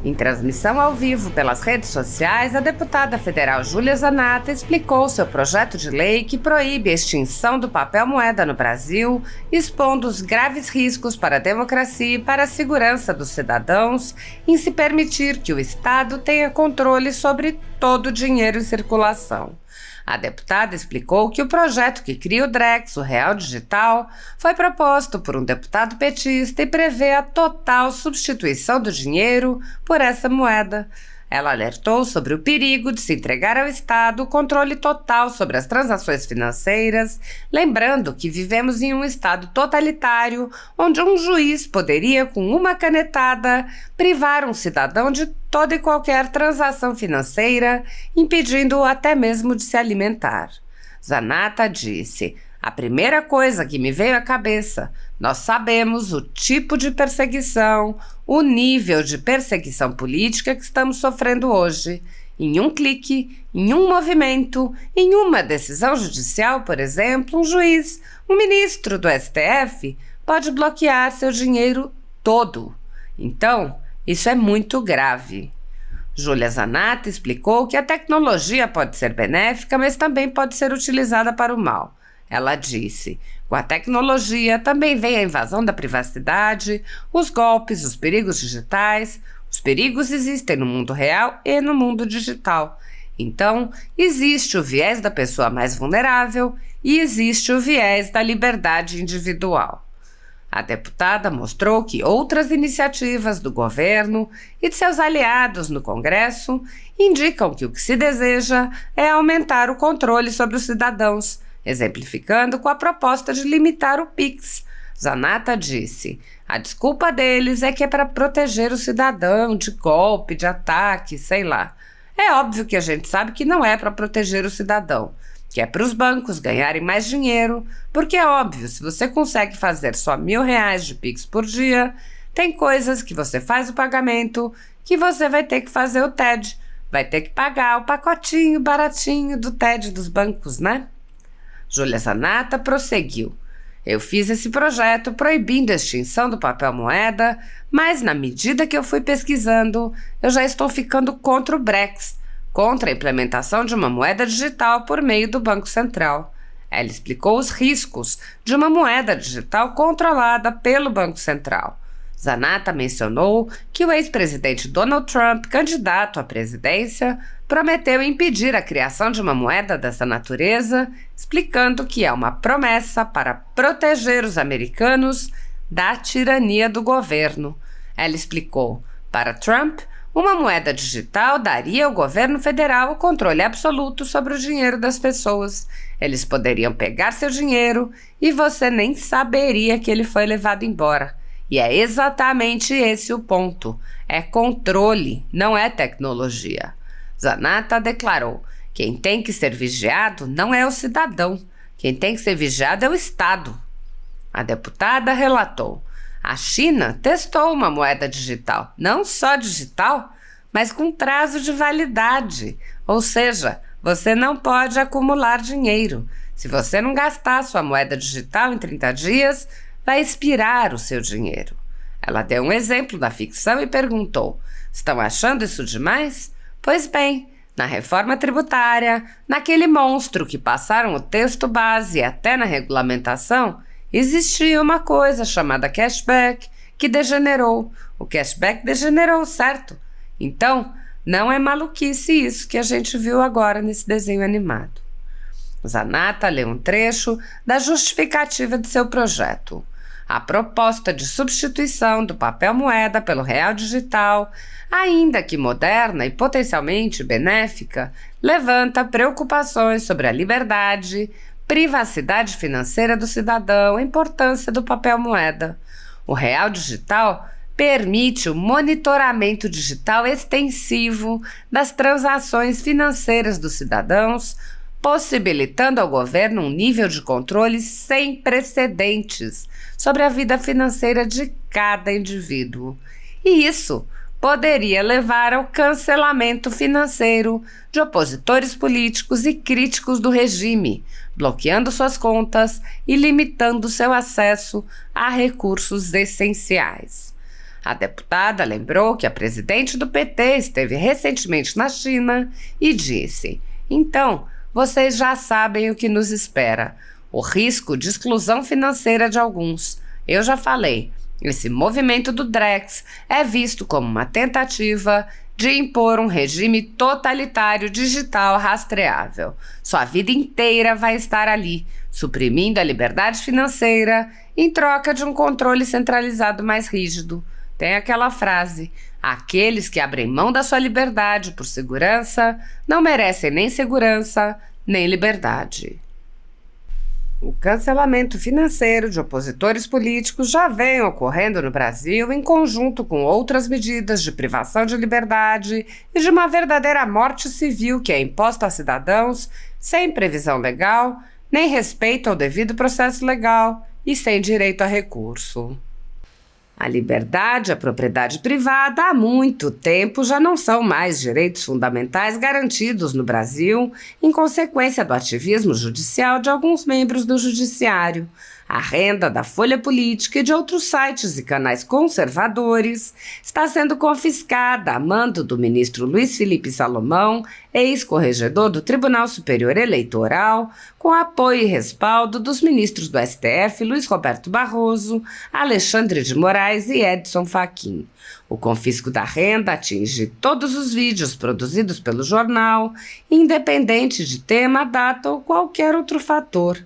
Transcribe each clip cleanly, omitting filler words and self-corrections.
Em transmissão ao vivo pelas redes sociais, a deputada federal Júlia Zanatta explicou seu projeto de lei que proíbe a extinção do papel moeda no Brasil, expondo os graves riscos para a democracia e para a segurança dos cidadãos em se permitir que o Estado tenha controle sobre todo o dinheiro em circulação. A deputada explicou que o projeto que cria o Drex, o Real Digital, foi proposto por um deputado petista e prevê a total substituição do dinheiro por essa moeda. Ela alertou sobre o perigo de se entregar ao Estado o controle total sobre as transações financeiras, lembrando que vivemos em um Estado totalitário, onde um juiz poderia, com uma canetada, privar um cidadão de toda e qualquer transação financeira, impedindo-o até mesmo de se alimentar. Zanatta disse: "A primeira coisa que me veio à cabeça, nós sabemos o tipo de perseguição, o nível de perseguição política que estamos sofrendo hoje. Em um clique, em um movimento, em uma decisão judicial, por exemplo, um juiz, um ministro do STF, pode bloquear seu dinheiro todo. Então, isso é muito grave." Júlia Zanatta explicou que a tecnologia pode ser benéfica, mas também pode ser utilizada para o mal. Ela disse: "Com a tecnologia também vem a invasão da privacidade, os golpes, os perigos digitais. Os perigos existem no mundo real e no mundo digital. Então, existe o viés da pessoa mais vulnerável e existe o viés da liberdade individual." A deputada mostrou que outras iniciativas do governo e de seus aliados no Congresso indicam que o que se deseja é aumentar o controle sobre os cidadãos, exemplificando com a proposta de limitar o Pix. Zanatta disse: "A desculpa deles é que é para proteger o cidadão de golpe, de ataque, sei lá. É óbvio que a gente sabe que não é para proteger o cidadão, que é para os bancos ganharem mais dinheiro, porque é óbvio, se você consegue fazer só R$1.000 de Pix por dia, tem coisas que você faz o pagamento que você vai ter que fazer o TED, vai ter que pagar o pacotinho baratinho do TED dos bancos, né?" Júlia Zanatta prosseguiu: "Eu fiz esse projeto proibindo a extinção do papel moeda, mas na medida que eu fui pesquisando, eu já estou ficando contra o Brex, contra a implementação de uma moeda digital por meio do Banco Central." Ela explicou os riscos de uma moeda digital controlada pelo Banco Central. Zanatta mencionou que o ex-presidente Donald Trump, candidato à presidência, prometeu impedir a criação de uma moeda dessa natureza, explicando que é uma promessa para proteger os americanos da tirania do governo. Ela explicou: "Para Trump, uma moeda digital daria ao governo federal o controle absoluto sobre o dinheiro das pessoas. Eles poderiam pegar seu dinheiro e você nem saberia que ele foi levado embora. E é exatamente esse o ponto. É controle, não é tecnologia." Zanatta declarou: "Quem tem que ser vigiado não é o cidadão. Quem tem que ser vigiado é o Estado." A deputada relatou: "A China testou uma moeda digital, não só digital, mas com prazo de validade. Ou seja, você não pode acumular dinheiro. Se você não gastar sua moeda digital em 30 dias, vai expirar o seu dinheiro." Ela deu um exemplo da ficção e perguntou: "Estão achando isso demais? Pois bem, na reforma tributária, naquele monstro que passaram o texto base e até na regulamentação, existia uma coisa chamada cashback que degenerou. O cashback degenerou, certo? Então, não é maluquice isso que a gente viu agora nesse desenho animado." Zanatta leu um trecho da justificativa de seu projeto. A proposta de substituição do papel moeda pelo real digital, ainda que moderna e potencialmente benéfica, levanta preocupações sobre a liberdade, privacidade financeira do cidadão e a importância do papel moeda. O real digital permite o monitoramento digital extensivo das transações financeiras dos cidadãos, possibilitando ao governo um nível de controle sem precedentes sobre a vida financeira de cada indivíduo. E isso poderia levar ao cancelamento financeiro de opositores políticos e críticos do regime, bloqueando suas contas e limitando seu acesso a recursos essenciais. A deputada lembrou que a presidente do PT esteve recentemente na China e disse: então, vocês já sabem o que nos espera. O risco de exclusão financeira de alguns. Eu já falei, esse movimento do Drex é visto como uma tentativa de impor um regime totalitário digital rastreável. Sua vida inteira vai estar ali, suprimindo a liberdade financeira em troca de um controle centralizado mais rígido. Tem aquela frase: aqueles que abrem mão da sua liberdade por segurança não merecem nem segurança, nem liberdade. O cancelamento financeiro de opositores políticos já vem ocorrendo no Brasil em conjunto com outras medidas de privação de liberdade e de uma verdadeira morte civil que é imposta a cidadãos sem previsão legal, nem respeito ao devido processo legal e sem direito a recurso. A liberdade e a propriedade privada há muito tempo já não são mais direitos fundamentais garantidos no Brasil, em consequência do ativismo judicial de alguns membros do judiciário. A renda da Folha Política e de outros sites e canais conservadores está sendo confiscada a mando do ministro Luiz Felipe Salomão, ex-corregedor do Tribunal Superior Eleitoral, com apoio e respaldo dos ministros do STF Luiz Roberto Barroso, Alexandre de Moraes e Edson Fachin. O confisco da renda atinge todos os vídeos produzidos pelo jornal, independente de tema, data ou qualquer outro fator.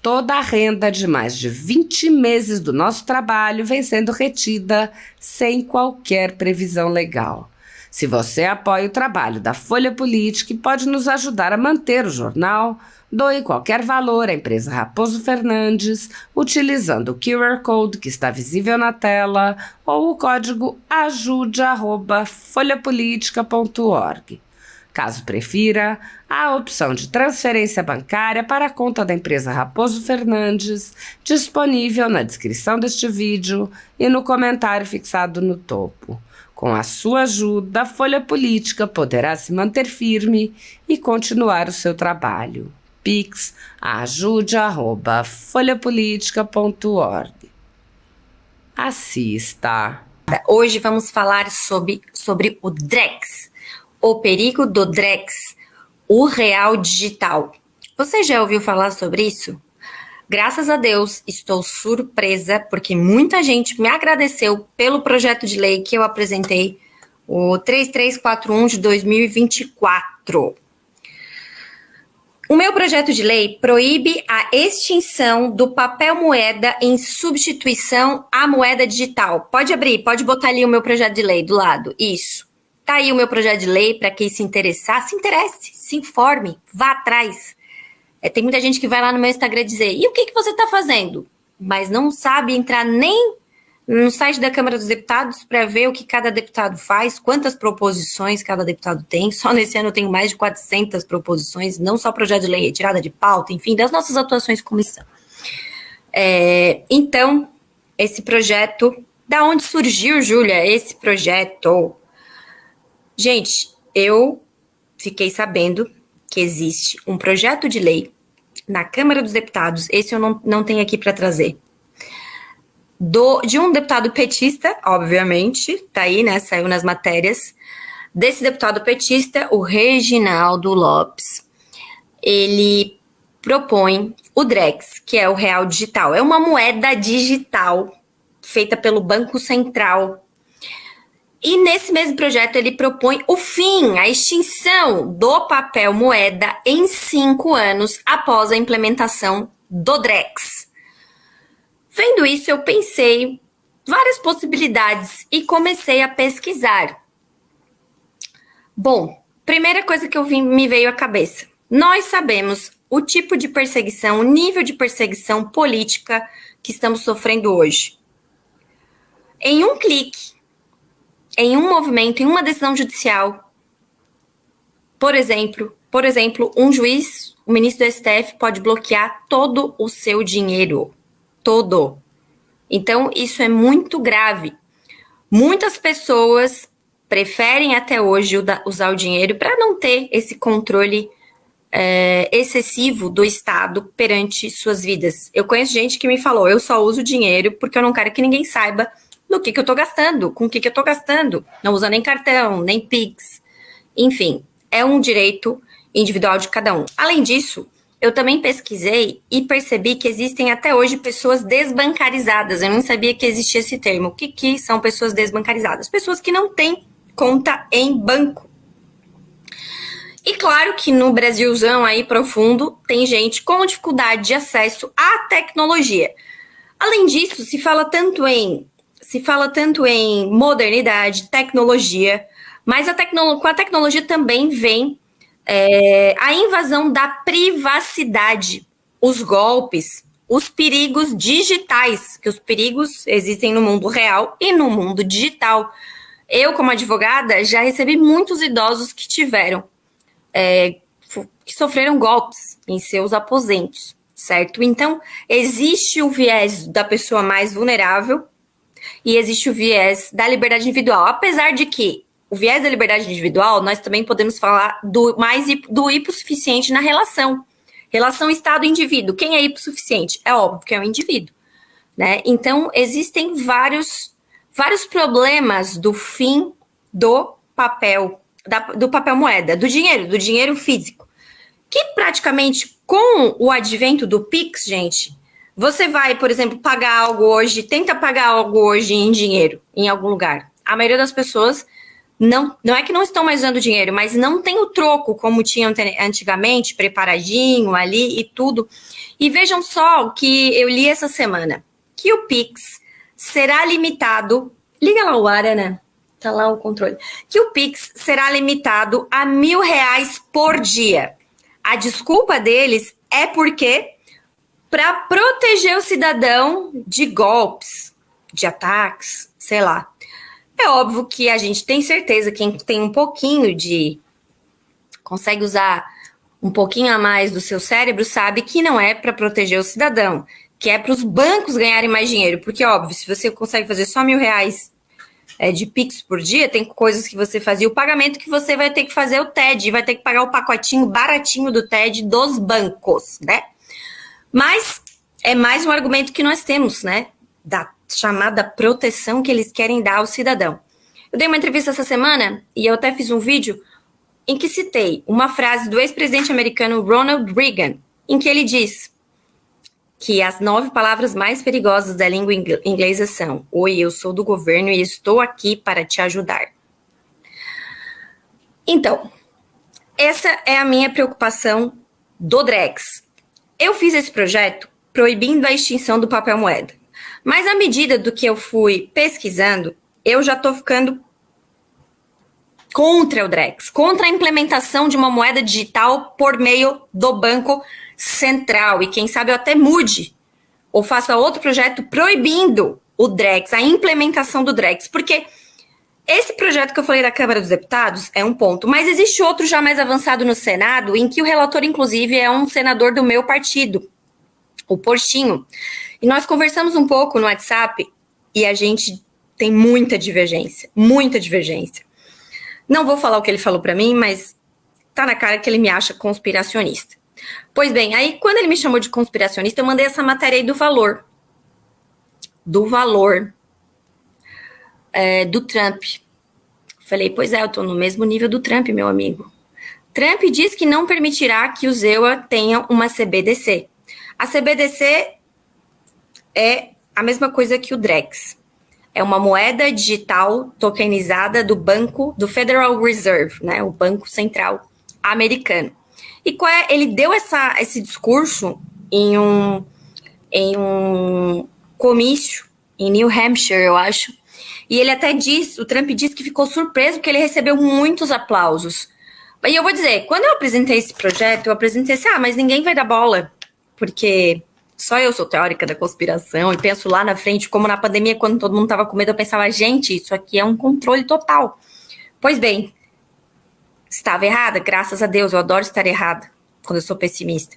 Toda a renda de mais de 20 meses do nosso trabalho vem sendo retida sem qualquer previsão legal. Se você apoia o trabalho da Folha Política e pode nos ajudar a manter o jornal, doe qualquer valor à empresa Raposo Fernandes utilizando o QR Code que está visível na tela ou o código ajude@folhapolitica.org. Caso prefira, há a opção de transferência bancária para a conta da empresa Raposo Fernandes, disponível na descrição deste vídeo e no comentário fixado no topo. Com a sua ajuda, a Folha Política poderá se manter firme e continuar o seu trabalho. Pix ajude@folhapolitica.org. Assista! Hoje vamos falar sobre o Drex. O perigo do Drex, o real digital. Você já ouviu falar sobre isso? Graças a Deus, estou surpresa porque muita gente me agradeceu pelo projeto de lei que eu apresentei, o 3341 de 2024. O meu projeto de lei proíbe a extinção do papel moeda em substituição à moeda digital. Pode abrir, pode botar ali o meu projeto de lei do lado. Isso. Tá aí o meu projeto de lei para quem se interessar, se interesse, se informe, vá atrás. Tem muita gente que vai lá no meu Instagram dizer, e o que você está fazendo? Mas não sabe entrar nem no site da Câmara dos Deputados para ver o que cada deputado faz, quantas proposições cada deputado tem. Só nesse ano eu tenho mais de 400 proposições, não só projeto de lei, retirada de pauta, enfim, das nossas atuações como comissão. Então, esse projeto, da onde surgiu, Júlia, esse projeto? Gente, eu fiquei sabendo que existe um projeto de lei na Câmara dos Deputados, esse eu não tenho aqui para trazer, de um deputado petista, obviamente, tá aí, né, saiu nas matérias, desse deputado petista, o Reginaldo Lopes. Ele propõe o Drex, que é o real digital, é uma moeda digital feita pelo Banco Central. E nesse mesmo projeto ele propõe o fim, a extinção do papel moeda em 5 anos após a implementação do Drex. Vendo isso, eu pensei várias possibilidades e comecei a pesquisar. Bom, primeira coisa que me veio à cabeça. Nós sabemos o tipo de perseguição, o nível de perseguição política que estamos sofrendo hoje. Em um clique, em um movimento, em uma decisão judicial, por exemplo, um juiz, o ministro do STF, pode bloquear todo o seu dinheiro. Todo. Então, isso é muito grave. Muitas pessoas preferem até hoje usar o dinheiro para não ter esse controle excessivo do Estado perante suas vidas. Eu conheço gente que me falou, eu só uso dinheiro porque eu não quero que ninguém saiba do que eu estou gastando, com o que eu estou gastando. Não usa nem cartão, nem Pix. Enfim, é um direito individual de cada um. Além disso, eu também pesquisei e percebi que existem até hoje pessoas desbancarizadas. Eu não sabia que existia esse termo. O que são pessoas desbancarizadas? Pessoas que não têm conta em banco. E claro que no Brasilzão aí profundo, tem gente com dificuldade de acesso à tecnologia. Além disso, se fala tanto em modernidade, tecnologia, mas com a tecnologia também vem a invasão da privacidade, os golpes, os perigos digitais, que os perigos existem no mundo real e no mundo digital. Eu, como advogada, já recebi muitos idosos que sofreram golpes em seus aposentos, certo? Então, existe o viés da pessoa mais vulnerável e existe o viés da liberdade individual, apesar de que o viés da liberdade individual, nós também podemos falar do hipossuficiente na relação Estado-indivíduo. Quem é hipossuficiente? É óbvio que é o indivíduo, né? Então, existem vários problemas do fim do papel moeda, do dinheiro físico, que praticamente com o advento do Pix, gente, você vai, por exemplo, tenta pagar algo hoje em dinheiro, em algum lugar. A maioria das pessoas não é que não estão mais usando dinheiro, mas não tem o troco como tinham antigamente, preparadinho ali e tudo. E vejam só o que eu li essa semana, que o Pix será limitado, liga lá o ar, Ana, tá lá o controle, que o Pix será limitado a R$1.000 por dia. A desculpa deles é porque para proteger o cidadão de golpes, de ataques, sei lá. É óbvio que a gente tem certeza, quem tem um pouquinho consegue usar um pouquinho a mais do seu cérebro, sabe que não é para proteger o cidadão, que é para os bancos ganharem mais dinheiro. Porque, óbvio, se você consegue fazer só R$1.000 de Pix por dia, tem coisas que você fazia o pagamento que você vai ter que fazer o TED, vai ter que pagar o pacotinho baratinho do TED dos bancos, né? Mas é mais um argumento que nós temos, né? Da chamada proteção que eles querem dar ao cidadão. Eu dei uma entrevista essa semana e eu até fiz um vídeo em que citei uma frase do ex-presidente americano Ronald Reagan, em que ele diz que as 9 palavras mais perigosas da língua inglesa são: oi, eu sou do governo e estou aqui para te ajudar. Então, essa é a minha preocupação do Drex. Eu fiz esse projeto proibindo a extinção do papel moeda. Mas à medida do que eu fui pesquisando, eu já estou ficando contra o Drex, contra a implementação de uma moeda digital por meio do Banco Central. E quem sabe eu até mude ou faça outro projeto proibindo o Drex, a implementação do Drex. Porque esse projeto que eu falei da Câmara dos Deputados é um ponto, mas existe outro já mais avançado no Senado, em que o relator, inclusive, é um senador do meu partido, o Portinho. E nós conversamos um pouco no WhatsApp e a gente tem muita divergência, muita divergência. Não vou falar o que ele falou para mim, mas tá na cara que ele me acha conspiracionista. Pois bem, aí quando ele me chamou de conspiracionista, eu mandei essa matéria aí do valor do Trump. Falei, pois é, eu tô no mesmo nível do Trump, meu amigo. Trump diz que não permitirá que o ZEUA tenha uma CBDC. A CBDC é a mesma coisa que o Drex. É uma moeda digital tokenizada do Federal Reserve, né? O Banco Central americano. E ele deu esse discurso em um comício em New Hampshire, eu acho. E ele até o Trump disse que ficou surpreso porque ele recebeu muitos aplausos. E eu vou dizer, quando eu apresentei esse projeto, eu apresentei assim, mas ninguém vai dar bola, porque só eu sou teórica da conspiração e penso lá na frente, como na pandemia, quando todo mundo estava com medo, eu pensava, gente, isso aqui é um controle total. Pois bem, estava errada, graças a Deus, eu adoro estar errada quando eu sou pessimista.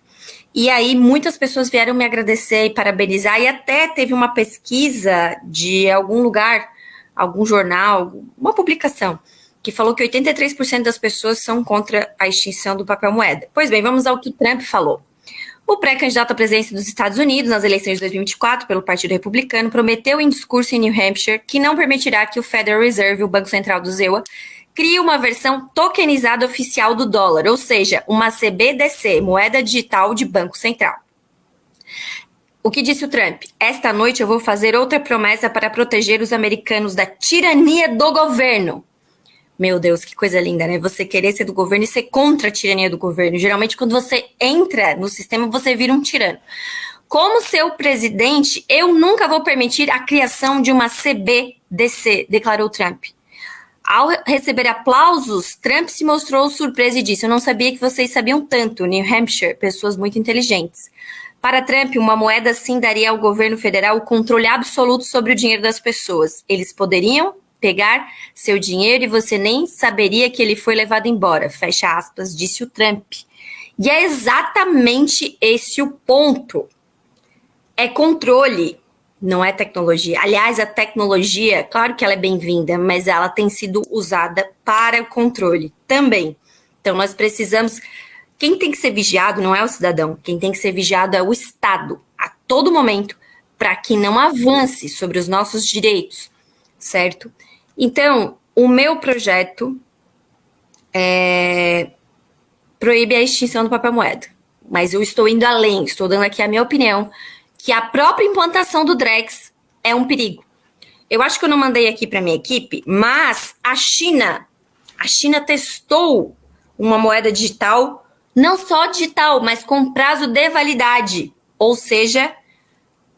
E aí muitas pessoas vieram me agradecer e parabenizar, e até teve uma pesquisa de algum lugar, algum jornal, uma publicação, que falou que 83% das pessoas são contra a extinção do papel moeda. Pois bem, vamos ao que Trump falou. O pré-candidato à presidência dos Estados Unidos nas eleições de 2024 pelo Partido Republicano prometeu em discurso em New Hampshire que não permitirá que o Federal Reserve, o Banco Central do ZEWA, crie uma versão tokenizada oficial do dólar, ou seja, uma CBDC, moeda digital de Banco Central. O que disse o Trump? Esta noite eu vou fazer outra promessa para proteger os americanos da tirania do governo. Meu Deus, que coisa linda, né? Você querer ser do governo e ser contra a tirania do governo. Geralmente, quando você entra no sistema, você vira um tirano. Como seu presidente, eu nunca vou permitir a criação de uma CBDC, declarou Trump. Ao receber aplausos, Trump se mostrou surpreso e disse: eu não sabia que vocês sabiam tanto, New Hampshire, pessoas muito inteligentes. Para Trump, uma moeda assim daria ao governo federal o controle absoluto sobre o dinheiro das pessoas. Eles poderiam pegar seu dinheiro e você nem saberia que ele foi levado embora, fecha aspas, disse o Trump. E é exatamente esse o ponto. É controle, não é tecnologia. Aliás, a tecnologia, claro que ela é bem-vinda, mas ela tem sido usada para o controle também. Então, nós precisamos... Quem tem que ser vigiado não é o cidadão, quem tem que ser vigiado é o Estado, a todo momento, para que não avance sobre os nossos direitos, certo? Então, o meu projeto proíbe a extinção do papel moeda, mas eu estou indo além, estou dando aqui a minha opinião, que a própria implantação do Drex é um perigo. Eu acho que eu não mandei aqui para minha equipe, mas a China testou uma moeda digital, não só digital, mas com prazo de validade, ou seja,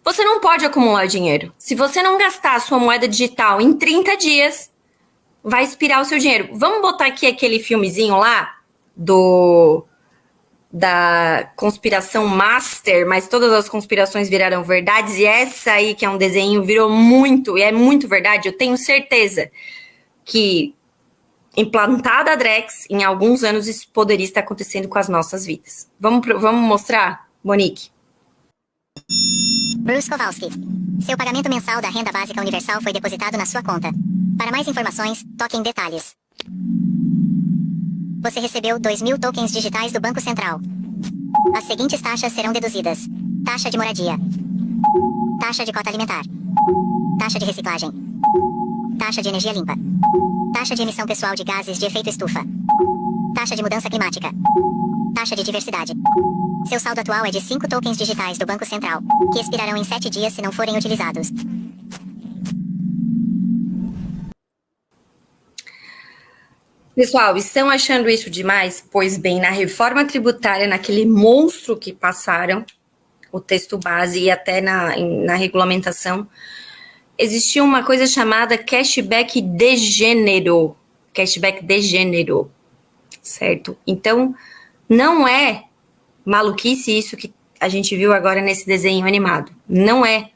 você não pode acumular dinheiro. Se você não gastar a sua moeda digital em 30 dias, vai expirar o seu dinheiro. Vamos botar aqui aquele filmezinho lá da conspiração master, mas todas as conspirações viraram verdades, e essa aí, que é um desenho, virou muito, e é muito verdade. Eu tenho certeza que implantada a Drex, em alguns anos isso poderia estar acontecendo com as nossas vidas. Vamos mostrar, Monique? Bruce Kowalski. Seu pagamento mensal da renda básica universal foi depositado na sua conta. Para mais informações, toque em detalhes. Você recebeu 2.000 tokens digitais do Banco Central. As seguintes taxas serão deduzidas: taxa de moradia, taxa de cota alimentar, taxa de reciclagem, taxa de energia limpa, taxa de emissão pessoal de gases de efeito estufa, taxa de mudança climática, taxa de diversidade. Seu saldo atual é de 5 tokens digitais do Banco Central, que expirarão em 7 dias se não forem utilizados. Pessoal, estão achando isso demais? Pois bem, na reforma tributária, naquele monstro que passaram, o texto base e até na regulamentação, existia uma coisa chamada cashback de gênero. Cashback de gênero, certo? Então, não é maluquice isso que a gente viu agora nesse desenho animado. Não é.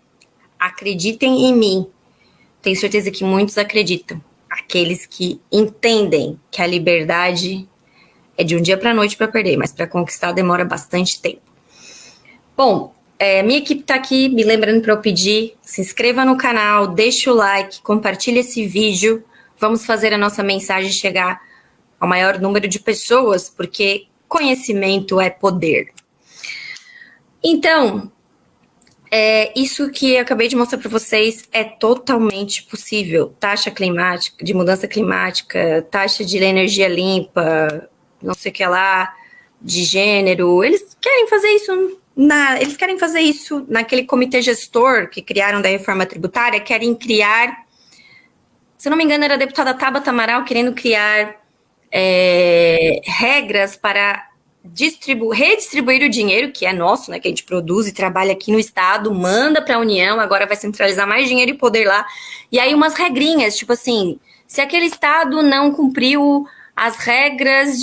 Acreditem em mim. Tenho certeza que muitos acreditam. Aqueles que entendem que a liberdade é de um dia para a noite para perder, mas para conquistar demora bastante tempo. Bom, minha equipe está aqui me lembrando para eu pedir, se inscreva no canal, deixa o like, compartilhe esse vídeo, vamos fazer a nossa mensagem chegar ao maior número de pessoas, porque conhecimento é poder. Então, isso que eu acabei de mostrar para vocês é totalmente possível. Taxa climática, de mudança climática, taxa de energia limpa, não sei o que lá, de gênero. Eles querem fazer isso naquele comitê gestor que criaram da reforma tributária, querem criar, se não me engano, era a deputada Tabata Amaral querendo criar regras para redistribuir o dinheiro, que é nosso, né, que a gente produz e trabalha aqui no Estado, manda para a União, agora vai centralizar mais dinheiro e poder lá. E aí umas regrinhas, tipo assim, se aquele Estado não cumpriu as regras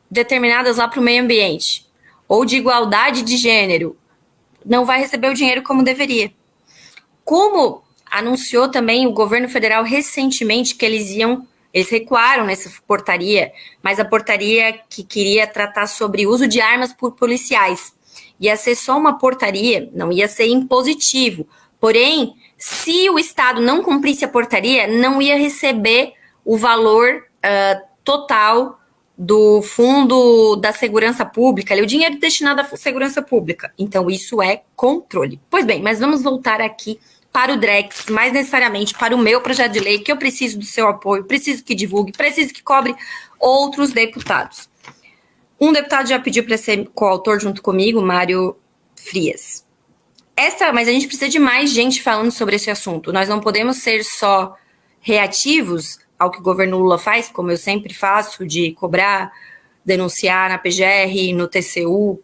determinadas lá para o meio ambiente, ou de igualdade de gênero, não vai receber o dinheiro como deveria. Como anunciou também o governo federal recentemente que eles recuaram nessa portaria, mas a portaria que queria tratar sobre uso de armas por policiais. Ia ser só uma portaria, não ia ser impositivo. Porém, se o Estado não cumprisse a portaria, não ia receber o valor total do Fundo da Segurança Pública, o dinheiro destinado à segurança pública. Então, isso é controle. Pois bem, mas vamos voltar aqui para o DREX, mais necessariamente para o meu projeto de lei, que eu preciso do seu apoio, preciso que divulgue, preciso que cobre outros deputados. Um deputado já pediu para ser coautor junto comigo, Mário Frias. Mas a gente precisa de mais gente falando sobre esse assunto. Nós não podemos ser só reativos ao que o governo Lula faz, como eu sempre faço, de cobrar, denunciar na PGR, no TCU,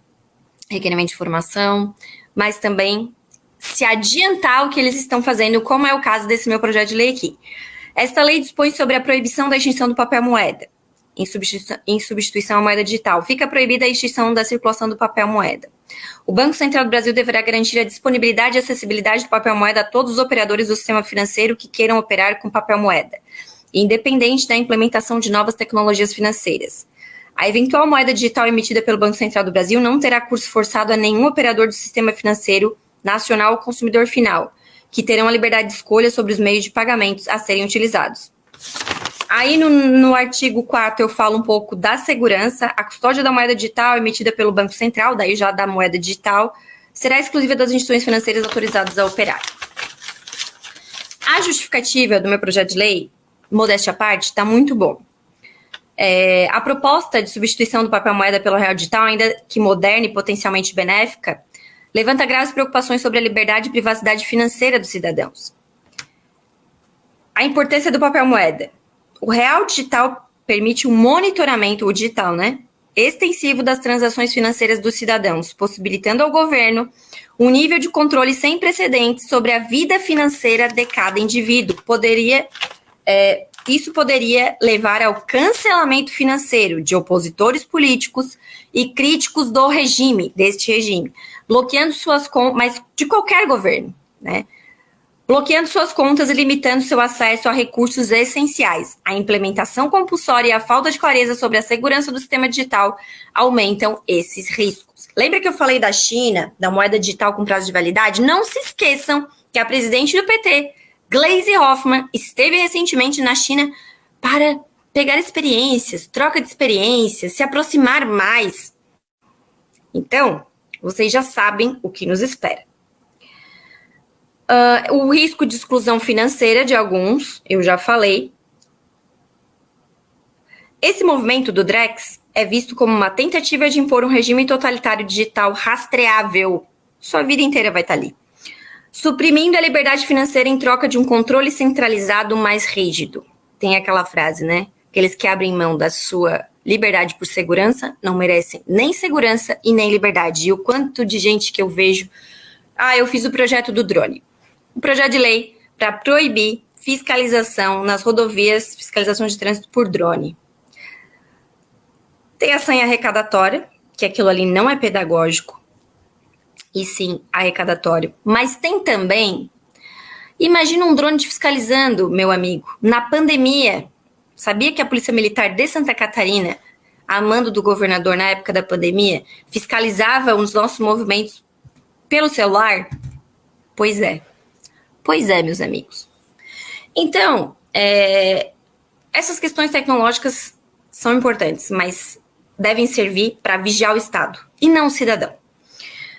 requerimento de informação, mas também se adiantar o que eles estão fazendo, como é o caso desse meu projeto de lei aqui. Esta lei dispõe sobre a proibição da extinção do papel moeda, em substituição à moeda digital. Fica proibida a extinção da circulação do papel moeda. O Banco Central do Brasil deverá garantir a disponibilidade e acessibilidade do papel moeda a todos os operadores do sistema financeiro que queiram operar com papel moeda, independente da implementação de novas tecnologias financeiras. A eventual moeda digital emitida pelo Banco Central do Brasil não terá curso forçado a nenhum operador do sistema financeiro nacional ou consumidor final, que terão a liberdade de escolha sobre os meios de pagamentos a serem utilizados. Aí no artigo 4 eu falo um pouco da segurança. A custódia da moeda digital emitida pelo Banco Central, daí já da moeda digital, será exclusiva das instituições financeiras autorizadas a operar. A justificativa do meu projeto de lei, modéstia à parte, está muito bom. A proposta de substituição do papel moeda pelo real digital, ainda que moderna e potencialmente benéfica, levanta graves preocupações sobre a liberdade e privacidade financeira dos cidadãos. A importância do papel moeda. O real digital permite um monitoramento, o digital, extensivo das transações financeiras dos cidadãos, possibilitando ao governo um nível de controle sem precedentes sobre a vida financeira de cada indivíduo. Isso poderia levar ao cancelamento financeiro de opositores políticos e críticos deste regime, bloqueando suas contas, mas de qualquer governo, bloqueando suas contas e limitando seu acesso a recursos essenciais. A implementação compulsória e a falta de clareza sobre a segurança do sistema digital aumentam esses riscos. Lembra que eu falei da China, da moeda digital com prazo de validade? Não se esqueçam que a presidente do PT, Gleisi Hoffmann, esteve recentemente na China para pegar experiências, troca de experiências, se aproximar mais. Então, vocês já sabem o que nos espera. O risco de exclusão financeira de alguns, eu já falei. Esse movimento do DREX é visto como uma tentativa de impor um regime totalitário digital rastreável. Sua vida inteira vai estar ali. Suprimindo a liberdade financeira em troca de um controle centralizado mais rígido. Tem aquela frase, Aqueles que abrem mão da sua liberdade por segurança não merecem nem segurança e nem liberdade. E o quanto de gente que eu vejo... eu fiz o projeto do drone. Um projeto de lei para proibir fiscalização nas rodovias, fiscalização de trânsito por drone. Tem a senha arrecadatória, que aquilo ali não é pedagógico, e sim arrecadatório. Mas tem também, imagina um drone te fiscalizando, meu amigo, na pandemia. Sabia que a Polícia Militar de Santa Catarina, a mando do governador na época da pandemia, fiscalizava os nossos movimentos pelo celular? Pois é, meus amigos. Então, essas questões tecnológicas são importantes, mas devem servir para vigiar o Estado e não o cidadão.